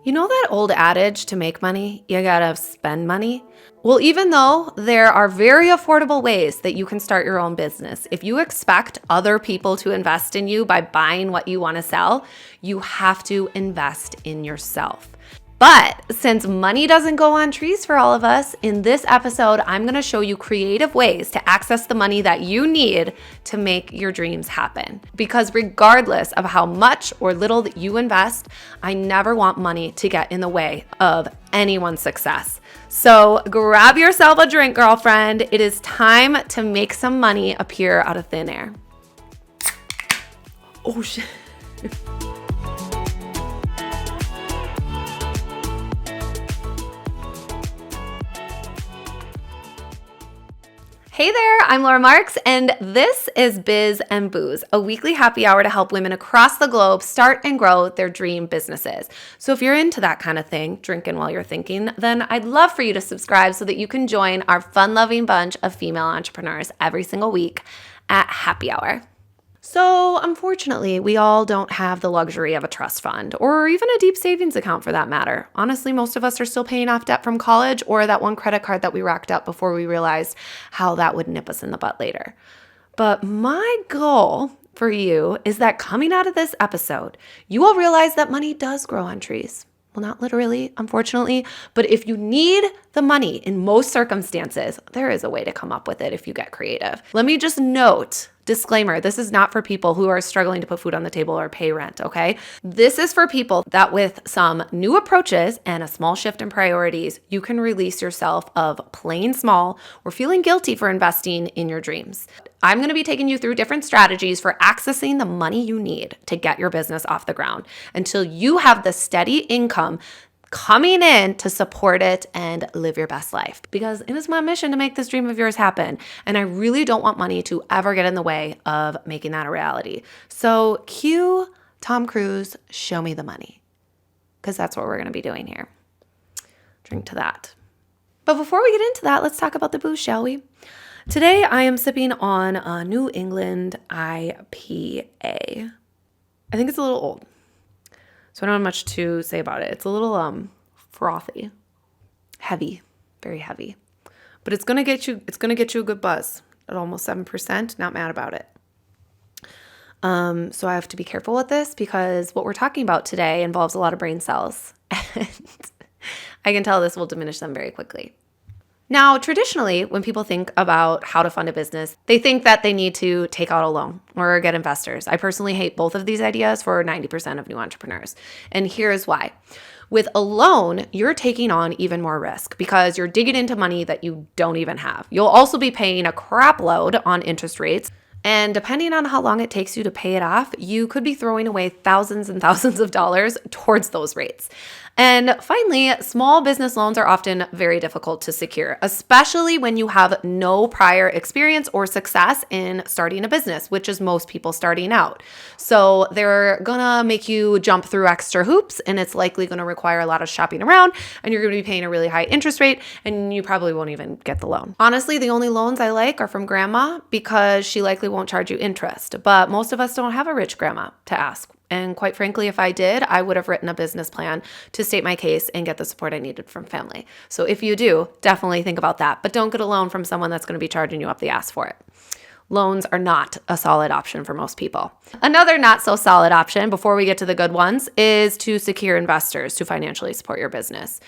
You know that old adage, to make money, you gotta spend money? Well, even though there are very affordable ways that you can start your own business, if you expect other people to invest in you by buying what you want to sell, you have to invest in yourself. But since money doesn't go on trees for all of us, in this episode, I'm going to show you creative ways to access the money that you need to make your dreams happen. Because regardless of how much or little that you invest, I never want money to get in the way of anyone's success. So grab yourself a drink, girlfriend. It is time to make some money appear out of thin air. Oh, shit. Hey there, I'm Laura Marks, and this is Biz and Booze, a weekly happy hour to help women across the globe start and grow their dream businesses. So if you're into that kind of thing, drinking while you're thinking, then I'd love for you to subscribe so that you can join our fun-loving bunch of female entrepreneurs every single week at happy hour. So unfortunately, we all don't have the luxury of a trust fund or even a deep savings account for that matter. Honestly, most of us are still paying off debt from college or that one credit card that we racked up before we realized how that would nip us in the butt later. But my goal for you is that coming out of this episode, you will realize that money does grow on trees. Well, not literally, unfortunately, but if you need the money in most circumstances, there is a way to come up with it if you get creative. Let me just note, disclaimer, this is not for people who are struggling to put food on the table or pay rent, okay? This is for people that with some new approaches and a small shift in priorities, you can release yourself of playing small or feeling guilty for investing in your dreams. I'm going to be taking you through different strategies for accessing the money you need to get your business off the ground until you have the steady income coming in to support it and live your best life. Because it is my mission to make this dream of yours happen. And I really don't want money to ever get in the way of making that a reality. So cue Tom Cruise, show me the money. Because that's what we're going to be doing here. Drink to that. But before we get into that, let's talk about the booze, shall we? Today, I am sipping on a New England IPA. I think it's a little old, so I don't have much to say about it. It's a little frothy, heavy, very heavy, but it's gonna get you a good buzz at almost 7%. Not mad about it. So I have to be careful with this because what we're talking about today involves a lot of brain cells, and I can tell this will diminish them very quickly. Now, traditionally, when people think about how to fund a business, they think that they need to take out a loan or get investors. I personally hate both of these ideas for 90% of new entrepreneurs. And here's why. With a loan, you're taking on even more risk because you're digging into money that you don't even have. You'll also be paying a crap load on interest rates. And depending on how long it takes you to pay it off, you could be throwing away thousands and thousands of dollars towards those rates. And finally, small business loans are often very difficult to secure, especially when you have no prior experience or success in starting a business, which is most people starting out. So they're gonna make you jump through extra hoops, and it's likely gonna require a lot of shopping around, and you're gonna be paying a really high interest rate, and you probably won't even get the loan. Honestly, the only loans I like are from grandma because she likely won't charge you interest, but most of us don't have a rich grandma to ask. And quite frankly, if I did, I would have written a business plan to state my case and get the support I needed from family. So if you do, definitely think about that. But don't get a loan from someone that's going to be charging you up the ass for it. Loans are not a solid option for most people. Another not so solid option, before we get to the good ones, is to secure investors to financially support your business.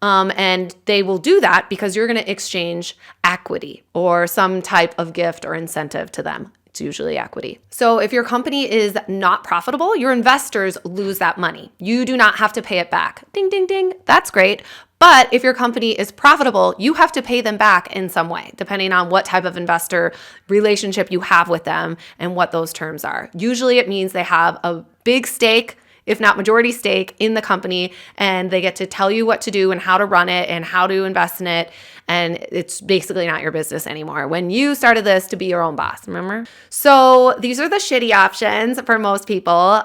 And they will do that because you're going to exchange equity or some type of gift or incentive to them. It's usually equity. So if your company is not profitable, your investors lose that money. You do not have to pay it back. Ding, ding, ding. That's great. But if your company is profitable, you have to pay them back in some way, depending on what type of investor relationship you have with them and what those terms are. Usually it means they have a big stake, if not majority stake, in the company, and they get to tell you what to do and how to run it and how to invest in it. And it's basically not your business anymore. When you started this to be your own boss, remember? So these are the shitty options for most people.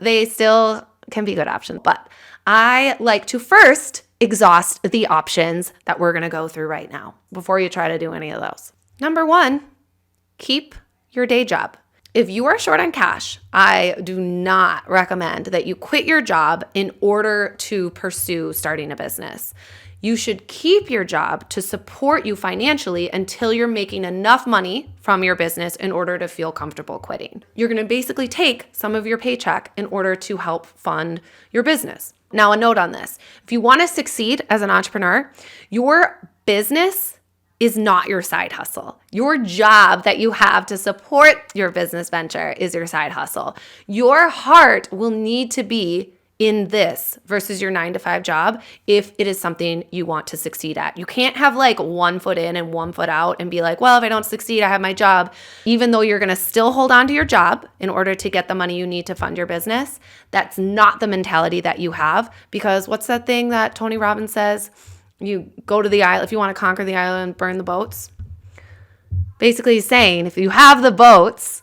They still can be good options, but I like to first exhaust the options that we're going to go through right now before you try to do any of those. Number one, keep your day job. If you are short on cash, I do not recommend that you quit your job in order to pursue starting a business. You should keep your job to support you financially until you're making enough money from your business in order to feel comfortable quitting. You're going to basically take some of your paycheck in order to help fund your business. Now, a note on this. If you want to succeed as an entrepreneur, your business is not your side hustle. Your job that you have to support your business venture is your side hustle. Your heart will need to be in this versus your 9-to-5 job if it is something you want to succeed at. You can't have like one foot in and one foot out and be like, well, if I don't succeed, I have my job. Even though you're going to still hold on to your job in order to get the money you need to fund your business, that's not the mentality that you have. Because what's that thing that Tony Robbins says? You go to the island, if you want to conquer the island, burn the boats. Basically he's saying if you have the boats,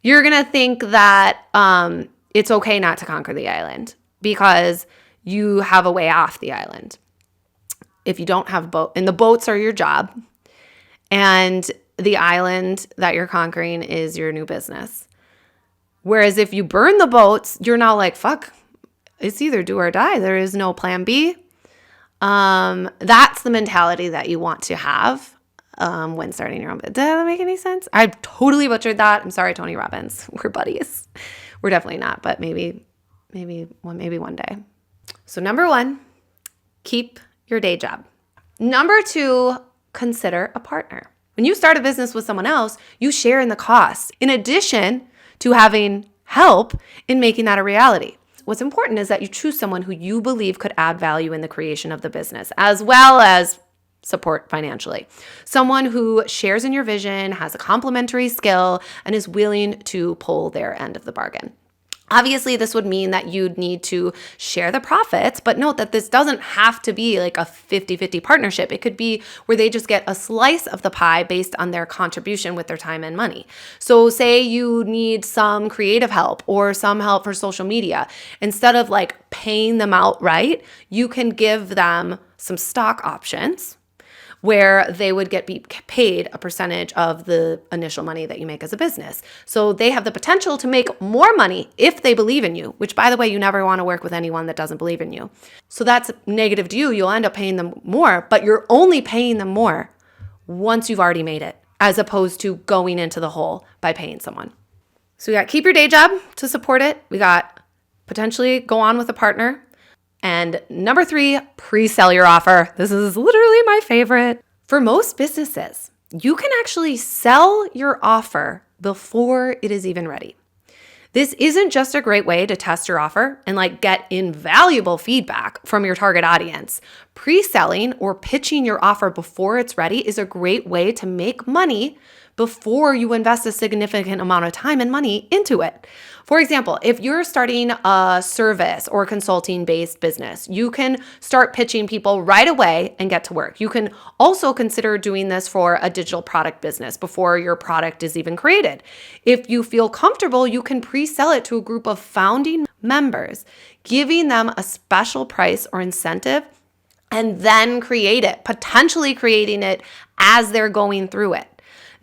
you're going to think that it's okay not to conquer the island because you have a way off the island. If you don't have a boat, and the boats are your job, and the island that you're conquering is your new business. Whereas if you burn the boats, you're now like, fuck, it's either do or die. There is no plan B. That's the mentality that you want to have when starting your own business. Does that make any sense? I totally butchered that. I'm sorry, Tony Robbins. We're buddies. We're definitely not, but maybe one day. So number 1, keep your day job. Number 2, consider a partner. When you start a business with someone else, you share in the costs, in addition to having help in making that a reality. What's important is that you choose someone who you believe could add value in the creation of the business, as well as support financially. Someone who shares in your vision, has a complementary skill, and is willing to pull their end of the bargain. Obviously, this would mean that you'd need to share the profits, but note that this doesn't have to be like a 50-50 partnership. It could be where they just get a slice of the pie based on their contribution with their time and money. So say you need some creative help or some help for social media. Instead of like paying them outright, you can give them some stock options where they would be paid a percentage of the initial money that you make as a business. So they have the potential to make more money if they believe in you, which, by the way, you never want to work with anyone that doesn't believe in you. So that's negative to you. You'll end up paying them more, but you're only paying them more once you've already made it, as opposed to going into the hole by paying someone. So we got keep your day job to support it. We got potentially go on with a partner. And number 3, pre-sell your offer. This is literally my favorite. For most businesses, you can actually sell your offer before it is even ready. This isn't just a great way to test your offer and like get invaluable feedback from your target audience. Pre-selling or pitching your offer before it's ready is a great way to make money before you invest a significant amount of time and money into it. For example, if you're starting a service or consulting-based business, you can start pitching people right away and get to work. You can also consider doing this for a digital product business before your product is even created. If you feel comfortable, you can pre-sell it to a group of founding members, giving them a special price or incentive, and then create it, potentially creating it as they're going through it.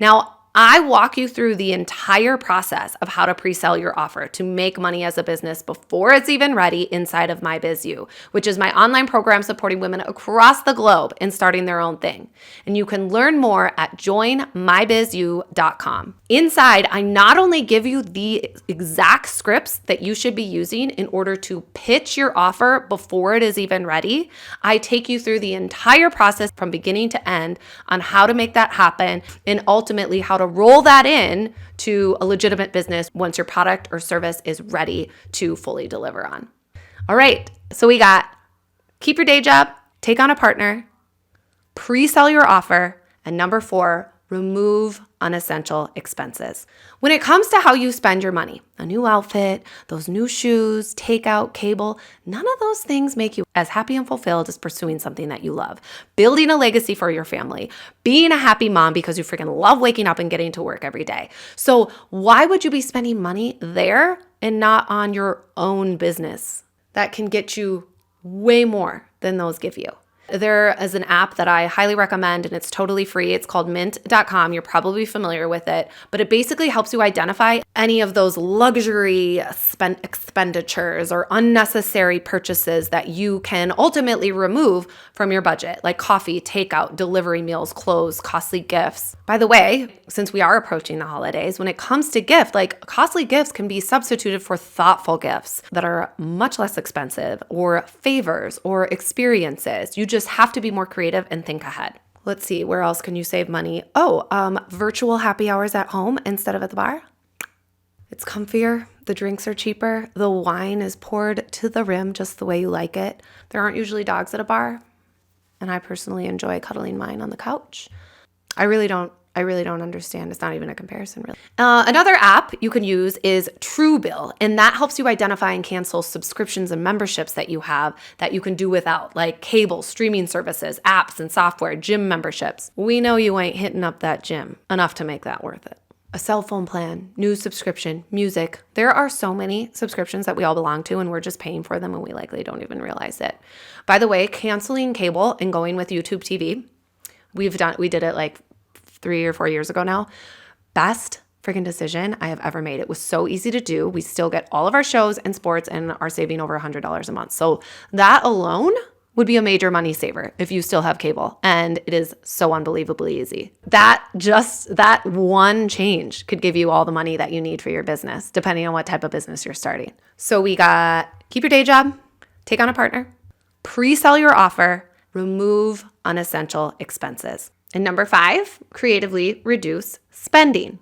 Now, I walk you through the entire process of how to pre-sell your offer to make money as a business before it's even ready inside of My Biz You, which is my online program supporting women across the globe in starting their own thing. And you can learn more at joinmybizyou.com. Inside, I not only give you the exact scripts that you should be using in order to pitch your offer before it is even ready, I take you through the entire process from beginning to end on how to make that happen and ultimately how to roll that in to a legitimate business once your product or service is ready to fully deliver on. All right, so we got keep your day job, take on a partner, pre-sell your offer, and number 4, remove unessential expenses. When it comes to how you spend your money, a new outfit, those new shoes, takeout, cable, none of those things make you as happy and fulfilled as pursuing something that you love, building a legacy for your family, being a happy mom because you freaking love waking up and getting to work every day. So why would you be spending money there and not on your own business that can get you way more than those give you? There is an app that I highly recommend, and it's totally free. It's called mint.com. You're probably familiar with it, but it basically helps you identify any of those luxury expenditures or unnecessary purchases that you can ultimately remove from your budget, like coffee, takeout, delivery meals, clothes, costly gifts. By the way, since we are approaching the holidays, when it comes to gift, like costly gifts can be substituted for thoughtful gifts that are much less expensive, or favors or experiences. You just have to be more creative and think ahead. Let's see, where else can you save money? Virtual happy hours at home instead of at the bar. It's comfier. The drinks are cheaper. The wine is poured to the rim just the way you like it. There aren't usually dogs at a bar, and I personally enjoy cuddling mine on the couch. I really don't understand. It's not even a comparison, really. Another app you can use is Truebill, and that helps you identify and cancel subscriptions and memberships that you have that you can do without, like cable, streaming services, apps and software, gym memberships. We know you ain't hitting up that gym enough to make that worth it. A cell phone plan, news subscription, music. There are so many subscriptions that we all belong to, and we're just paying for them, and we likely don't even realize it. By the way, canceling cable and going with YouTube TV, we did it like 3 or 4 years ago now. Best freaking decision I have ever made. It was so easy to do. We still get all of our shows and sports and are saving over $100 a month. So that alone would be a major money saver if you still have cable. And it is so unbelievably easy. That one change could give you all the money that you need for your business, depending on what type of business you're starting. So we got keep your day job, take on a partner, pre-sell your offer, remove unessential expenses. And number 5, creatively reduce spending.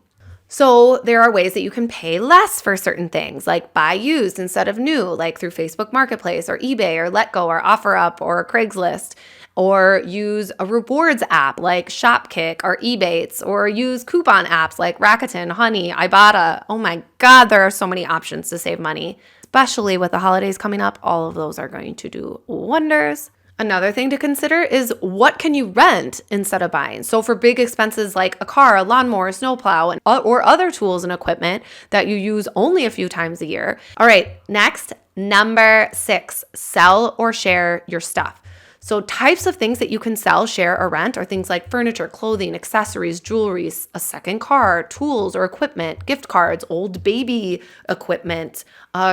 So there are ways that you can pay less for certain things, like buy used instead of new, like through Facebook Marketplace or eBay or Letgo or OfferUp or Craigslist, or use a rewards app like Shopkick or Ebates, or use coupon apps like Rakuten, Honey, Ibotta. Oh my God, there are so many options to save money, especially with the holidays coming up. All of those are going to do wonders. Another thing to consider is what can you rent instead of buying? So for big expenses like a car, a lawnmower, a snowplow, or other tools and equipment that you use only a few times a year. All right, next, number 6, sell or share your stuff. So types of things that you can sell, share, or rent are things like furniture, clothing, accessories, jewelry, a second car, tools or equipment, gift cards, old baby equipment,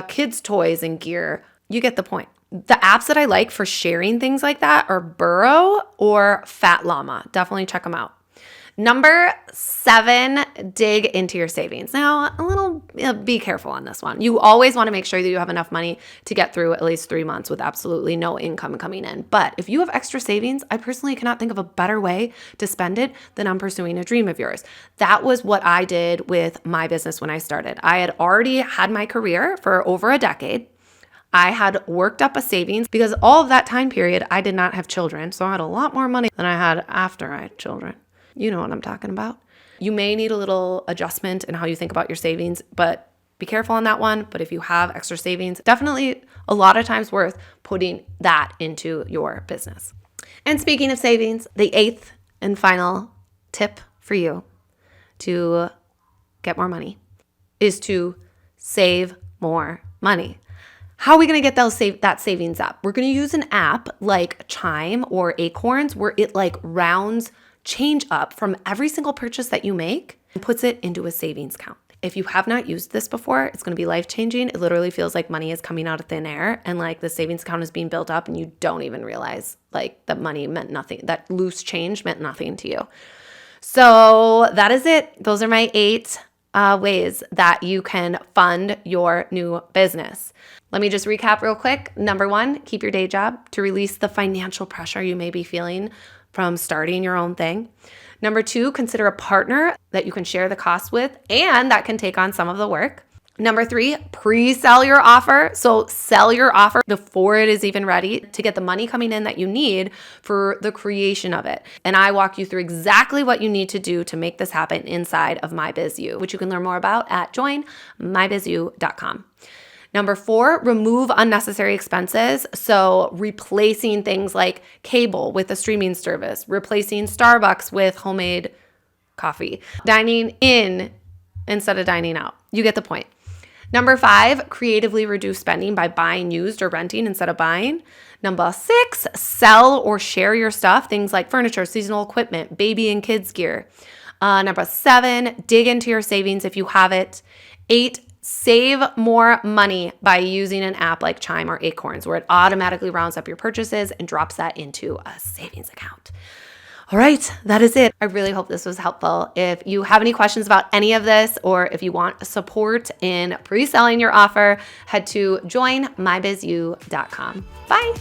kids' toys and gear. You get the point. The apps that I like for sharing things like that are Burrow or Fat Llama. Definitely check them out. Number 7, dig into your savings. Now, be careful on this one. You always want to make sure that you have enough money to get through at least 3 months with absolutely no income coming in. But if you have extra savings, I personally cannot think of a better way to spend it than on pursuing a dream of yours. That was what I did with my business when I started. I had already had my career for over a decade. I had worked up a savings because all of that time period, I did not have children. So I had a lot more money than I had after I had children. You know what I'm talking about. You may need a little adjustment in how you think about your savings, but be careful on that one. But if you have extra savings, definitely a lot of times worth putting that into your business. And speaking of savings, the 8th and final tip for you to get more money is to save more money. How are we going to get that savings up? We're going to use an app like Chime or Acorns where it like rounds change up from every single purchase that you make and puts it into a savings account. If you have not used this before, it's going to be life-changing. It literally feels like money is coming out of thin air and like the savings account is being built up and you don't even realize like that money meant nothing. That loose change meant nothing to you. So that is it. Those are my 8 ways that you can fund your new business. Let me just recap real quick. Number 1, keep your day job to release the financial pressure you may be feeling from starting your own thing. Number 2, consider a partner that you can share the cost with and that can take on some of the work. Number 3, pre-sell your offer. So sell your offer before it is even ready to get the money coming in that you need for the creation of it. And I walk you through exactly what you need to do to make this happen inside of MyBizU, which you can learn more about at joinmybizu.com. Number 4, remove unnecessary expenses. So replacing things like cable with a streaming service, replacing Starbucks with homemade coffee, dining in instead of dining out. You get the point. Number 5, creatively reduce spending by buying used or renting instead of buying. Number 6, sell or share your stuff, things like furniture, seasonal equipment, baby and kids gear. Number 7, dig into your savings if you have it. 8, save more money by using an app like Chime or Acorns, where it automatically rounds up your purchases and drops that into a savings account. All right, that is it. I really hope this was helpful. If you have any questions about any of this, or if you want support in pre-selling your offer, head to joinmybizu.com. Bye.